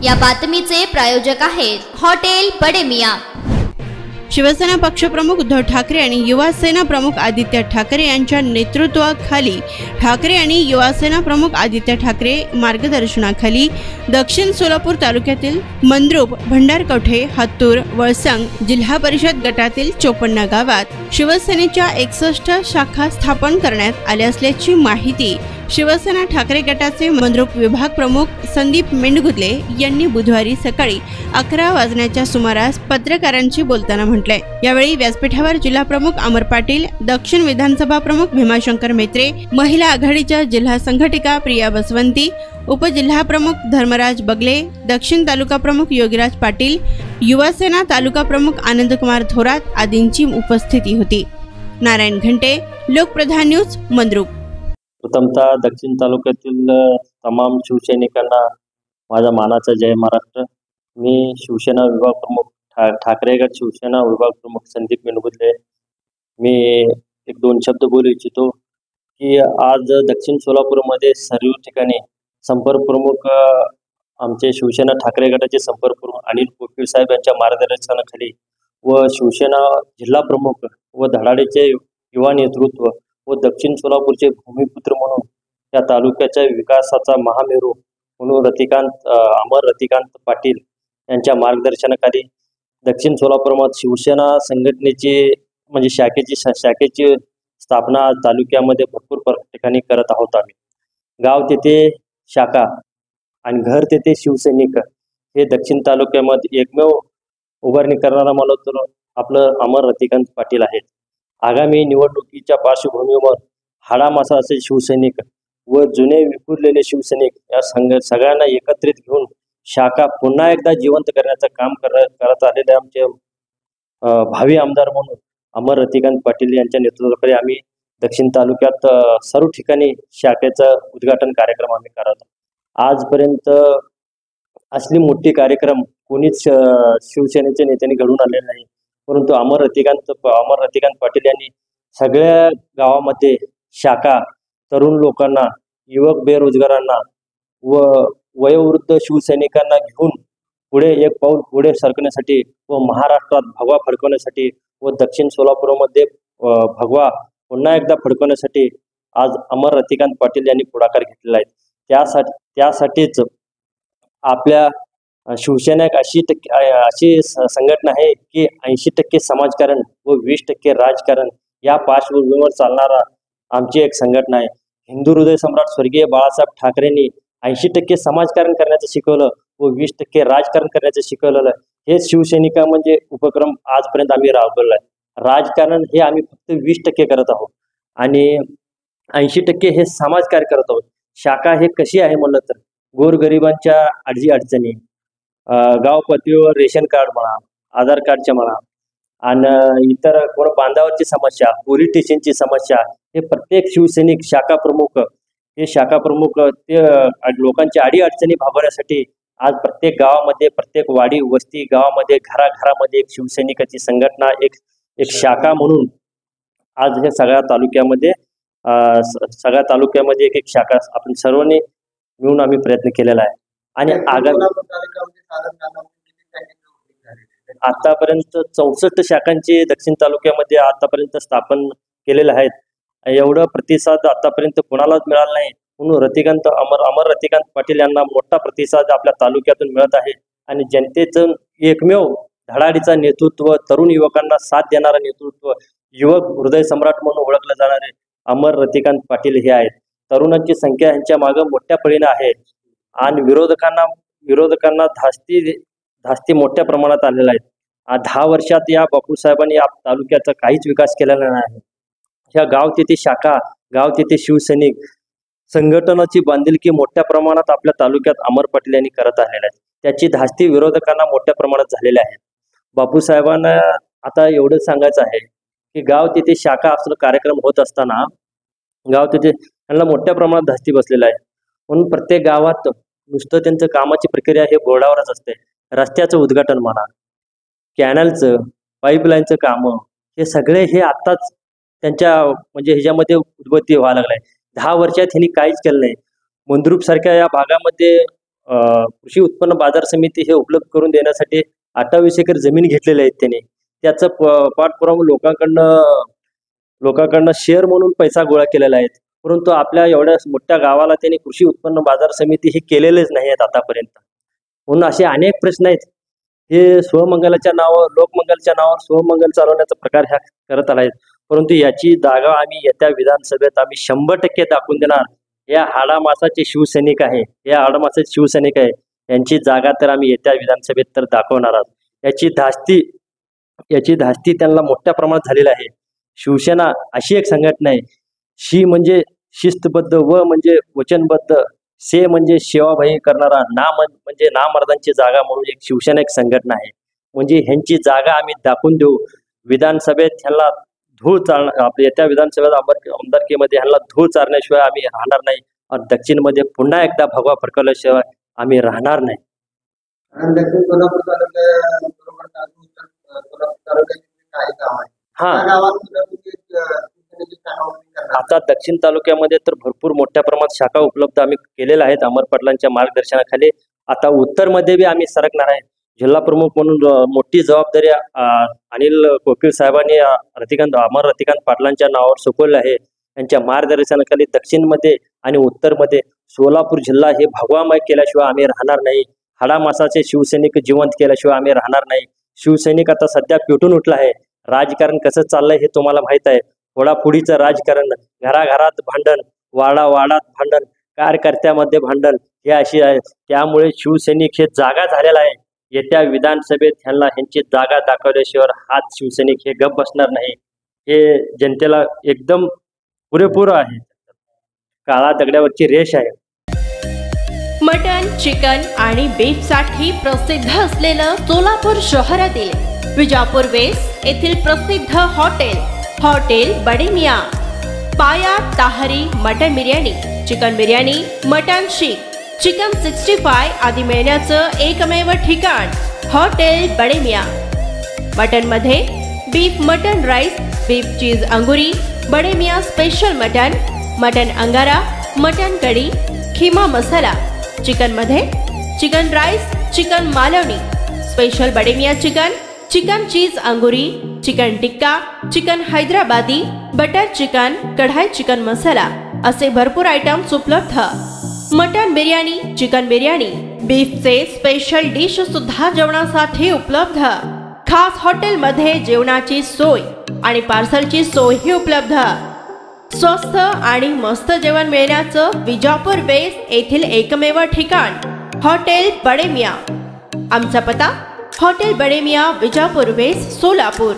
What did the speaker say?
या बातमीचे प्रायोजक आहेत हॉटेल बडे मियां। शिवसेना पक्षप्रमुख उद्धव ठाकरे आणि युवा सेना प्रमुख आदित्य ठाकरे यांच्या नेतृत्वाखाली ठाकरे आणि युवा सेना प्रमुख आदित्य ठाकरे मार्गदर्शनाखाली दक्षिण सोलापूर तालुक्यातील मंद्रुप, भंडारकवठे, हत्तूर, वळसंग जिल्हा परिषद गटातील 54 गावात शिवसेनेच्या 61 शाखा स्थापन करण्यात आल्या असल्याची माहिती शिवसेना ठाकरे गटाचे मंद्रुप विभाग प्रमुख संदीप मेंढगुदले यांनी बुधवारी सकाळी 11 वाजण्याच्या सुमारास पत्रकारांशी बोलताना म्हटले। यावेळी व्यासपीठावर जिल्हा प्रमुख अमर पाटील, दक्षिण विधानसभा प्रमुख भीमाशंकर मेत्रे, महिला आघाडीच्या जिल्हा संघटिका प्रिया बसवंती, उपजिल्हा प्रमुख धर्मराज बगले, दक्षिण तालुका प्रमुख योगीराज पाटील, युवा सेना तालुका प्रमुख आनंदकुमार थोरात आदींची उपस्थिती होती। नारायण घंटे, लोकप्रधान न्यूज, मंद्रुप। प्रथमतः दक्षिण तालुक्यातील तमाम शिवसैनिकांना माझा मानाचा जय महाराष्ट्र। मी शिवसेना विभाग प्रमुख ठाकरे गट शिवसेना विभाग प्रमुख संदीप मेंढगुदले। मी एक दोन शब्द बोलू इच्छितो की आज दक्षिण सोलापूरमध्ये सर्व ठिकाणी संपर्क प्रमुख आमचे शिवसेना ठाकरे गटाचे संपर्क प्रमुख अनिल पोपीळ साहेब यांच्या मार्गदर्शनाखाली व शिवसेना जिल्हा प्रमुख व धडाडीचे युवा नेतृत्व व दक्षिण सोलापूरचे भूमिपुत्र म्हणून या तालुक्याच्या विकासाचा महामेरू म्हणून अमर रतिकांत पाटील यांच्या मार्गदर्शनाखाली दक्षिण सोलापूरमध्ये शिवसेना संघटनेची म्हणजे शाखेची स्थापना तालुक्यामध्ये भरपूर ठिकाणी करत आहोत। आम्ही गाव तेथे शाखा आणि घर तेथे शिवसैनिक हे दक्षिण तालुक्यामध्ये एकमेव उभारणी करणारा मला तर आपलं अमर रतिकांत पाटील आहेत। आगामी निवडणुकीच्या पार्श्वभूमीवर हाडामासा असे शिवसैनिक व जुने विखुरलेले शिवसैनिक या सगळ्यांना एकत्रित घेऊन शाखा पुन्हा एकदा जिवंत करण्याचं काम करत आलेले आमचे भावी आमदार म्हणून अमर रतिकांत पाटील यांच्या नेतृत्वाखाली आम्ही दक्षिण तालुक्यात सर्व ठिकाणी शाखेचं उद्घाटन कार्यक्रम आम्ही करत आजपर्यंत असली मोठी कार्यक्रम कोणीच शिवसेनेच्या नेत्यांनी घडून आलेले नाही, परंतु अमर रतिकांत पाटील यांनी सगळ्या गावामध्ये शाखा तरुण लोकांना, युवक बेरोजगारांना व वयोवृद्ध शिवसैनिकांना घेऊन पुढे एक पाऊल पुढे सरकण्यासाठी व महाराष्ट्रात भगवा फडकवण्यासाठी व दक्षिण सोलापूरमध्ये भगवा पुन्हा एकदा फडकवण्यासाठी आज अमर रतिकांत पाटील यांनी पुढाकार घेतलेला आहे। त्यासाठीच आपल्या शिवसेना एक अशी संघटना आहे की 80% समाजकारण व 20% राजकारण या पार्श्वभूमीवर चालणारा आमची एक संघटना आहे। हिंदू हृदय सम्राट स्वर्गीय बाळासाहेब ठाकरेंनी 80% समाजकारण करण्याचं शिकवलं व 20% राजकारण करण्याचं शिकवलेलं हे शिवसैनिका म्हणजे उपक्रम आजपर्यंत आम्ही राबवलेला आहे। राजकारण हे आम्ही फक्त 20% करत आहोत आणि 80% हे समाजकार्य करत आहोत। शाखा हे कशी आहे म्हणलं तर गोरगरिबांच्या अडचणी, गाव पातळीवर रेशन कार्ड म्हणा, आधार कार्डच्या म्हणा आणि इतर कोण बांधावरची समस्या, पोलीस स्टेशनची समस्या, हे प्रत्येक शिवसैनिक शाखा प्रमुख ते लोकांची अडचणी भागवण्यासाठी आज प्रत्येक गावामध्ये, प्रत्येक वाडी वस्ती गावामध्ये, घराघरामध्ये एक शिवसैनिकाची संघटना, एक शाखा म्हणून आज हे सगळ्या तालुक्यामध्ये एक शाखा आपण सर्वांनी मिळून आम्ही प्रयत्न केलेला आहे। आणि आगामी आतापर्यंत 64 शाखांची दक्षिण तालुक्यामध्ये आतापर्यंत स्थापन केलेल्या आहेत। एवढा प्रतिसाद आतापर्यंत कोणालाच मिळाला नाही, म्हणून अमर रतिकांत पाटील यांना मोठा प्रतिसाद आपल्या तालुक्यातून मिळत आहे आणि जनतेचं एकमेव धडाडीचा नेतृत्व, तरुण युवकांना साथ देणारा नेतृत्व, युवक हृदय सम्राट म्हणून ओळखले जाणारे अमर रतिकांत पाटील हे आहेत। तरुणांची संख्या यांच्या मागे मोठ्या पळीने आहे आणि विरोधकांना धास्ती मोठ्या प्रमाणात आलेला आहे। 10 वर्षात या बापूसाहेबांनी या तालुक्याचा काहीच विकास केलेला नाही। ह्या गाव तेथे शाखा, गाव तेथे शिवसैनिक संघटनाची बांधिलकी मोठ्या प्रमाणात आपल्या तालुक्यात अमर पाटील यांनी करत आलेल्या आहेत। त्याची धास्ती विरोधकांना मोठ्या प्रमाणात झालेली आहे। बापूसाहेबांना आता एवढं सांगायचं आहे की गाव तेथे शाखा असं कार्यक्रम होत असताना गाव तेथे त्यांना मोठ्या प्रमाणात धास्ती बसलेला आहे, म्हणून प्रत्येक गावात नुसतं त्यांचं कामाची प्रक्रिया हे बोर्डावरच असते। रस्त्याचं उद्घाटन म्हणा, कॅनलचं, पाईपलाईनचं काम, हे सगळे हे आत्ताच त्यांच्या म्हणजे ह्याच्यामध्ये उद्भत्ती व्हायला लागलाय। 10 वर्षात ह्यांनी काहीच केलं नाही। मंद्रुप सारख्या या भागामध्ये कृषी उत्पन्न बाजार समिती हे उपलब्ध करून देण्यासाठी 28 एकर जमीन घेतलेली आहेत त्यांनी. त्याचं पाठपुरावा लोकांकडनं शेअर म्हणून पैसा गोळा केलेला आहे. परंतु आपल्या एवढ्या मोठ्या गावाला त्यांनी कृषी उत्पन्न बाजार समिती हे केलेलेच नाही आहेत आतापर्यंत. म्हणून असे अनेक प्रश्न आहेत. हे स्वमंगलाच्या नावावर, लोकमंगलच्या नावावर स्वमंगल चालवण्याचा प्रकार ह्या करत आला आहे. परंतु याची जागा आम्ही येत्या विधानसभेत आम्ही 100% दाखवून देणार. या हाडामासाचे शिवसैनिक आहे, या हाडामासाचे शिवसैनिक आहे, यांची जागा तर आम्ही येत्या विधानसभेत तर दाखवणार आहोत. याची धास्ती त्यांना मोठ्या प्रमाणात झालेली आहे. शिवसेना अशी एक संघटना आहे, शी म्हणजे शिस्तबद्ध, व म्हणजे वचनबद्ध, से म्हणजे सेवाभावी करणारा, ना म्हणजे नामर्दांची जागा म्हणून एक शिवसेना एक संघटना आहे. म्हणजे ह्यांची जागा आम्ही दाखवून देऊ. विधानसभेत ह्यांना धूळ चालणार, आपल्या येत्या विधानसभेत आमदारकीमध्ये ह्यांना धूळ चारण्याशिवाय आम्ही राहणार नाही. आणि दक्षिणमध्ये पुन्हा एकदा भगवा फडकवल्याशिवाय आम्ही राहणार नाही. हा, आता दक्षिण तालुक्यामध्ये तर भरपूर मोठ्या प्रमाणात शाखा उपलब्ध आम्ही केलेल्या आहेत अमर पाटलांच्या मार्गदर्शनाखाली. आता उत्तरमध्ये बी आम्ही सरकणार आहे. जिल्हा प्रमुख म्हणून मोठी जबाबदारी अनिल कोकीळ साहेबांनी अमर रतिकांत पाटलांच्या नावावर सोपवली आहे. त्यांच्या मार्गदर्शनाखाली दक्षिणमध्ये आणि उत्तरमध्ये सोलापूर जिल्हा हे भगवामय केल्याशिवाय आम्ही राहणार नाही. हाडामासाचे शिवसैनिक जिवंत केल्याशिवाय आम्ही राहणार नाही. शिवसैनिक आता सध्या पेटून उठला आहे. राजकारण कसं चाललंय हे तुम्हाला माहित आहे. फोडाफोडीचं राजकारण, घराघरात भांडण, वाडात भांडण, कार्यकर्त्यामध्ये भांडण, हे अशी आहे. त्यामुळे शिवसैनिक हे जागा झालेला आहे. येत्या विधानसभेत ह्यांची जागा दाखवल्याशिवाय हाच शिवसैनिक हे गप बसणार नाही. हे जनतेला एकदम पुरेपूर आहे. काळा दगडावरची रेष आहे. मटन, चिकन आणि बीफ साठी प्रसिद्ध असलेलं सोलापूर शहरातील विजापूर वेस्ट येथील प्रसिद्ध hotel Bade Miyan. Paya tahri mutton biryani, chicken biryani, mutton seekh, chicken 65 आदी मिळण्याचं एकमेव ठिकाण हॉटेल बडे मियाँ. मटन मध्ये beef mutton rice, beef cheese angoori, Bade Miyan special mutton, mutton angara, mutton kadhi, keema masala. Chicken मध्ये chicken rice, chicken Malvani, special Bade Miyan chicken, chicken cheese angoori, chicken tikka, chicken Hyderabadi, butter chicken, kadai chicken masala असे भरपूर आयटम्स उपलब्ध. मटन बिर्याणी, चिकन बिर्याणी, बीफचे special dish सुद्धा जेवणासाठी उपलब्ध. खास हॉटेलमध्ये जेवणाची सोय आणि पार्सलची सोयही उपलब्ध. स्वस्त आणि मस्त जेवण मिळण्याचं विजापूर वेस्ट येथील एकमेव ठिकाण हॉटेल बडे मियाँ. आमचा पत्ता हॉटेल बडे मियाँ, विजापूर वेस्ट, सोलापूर.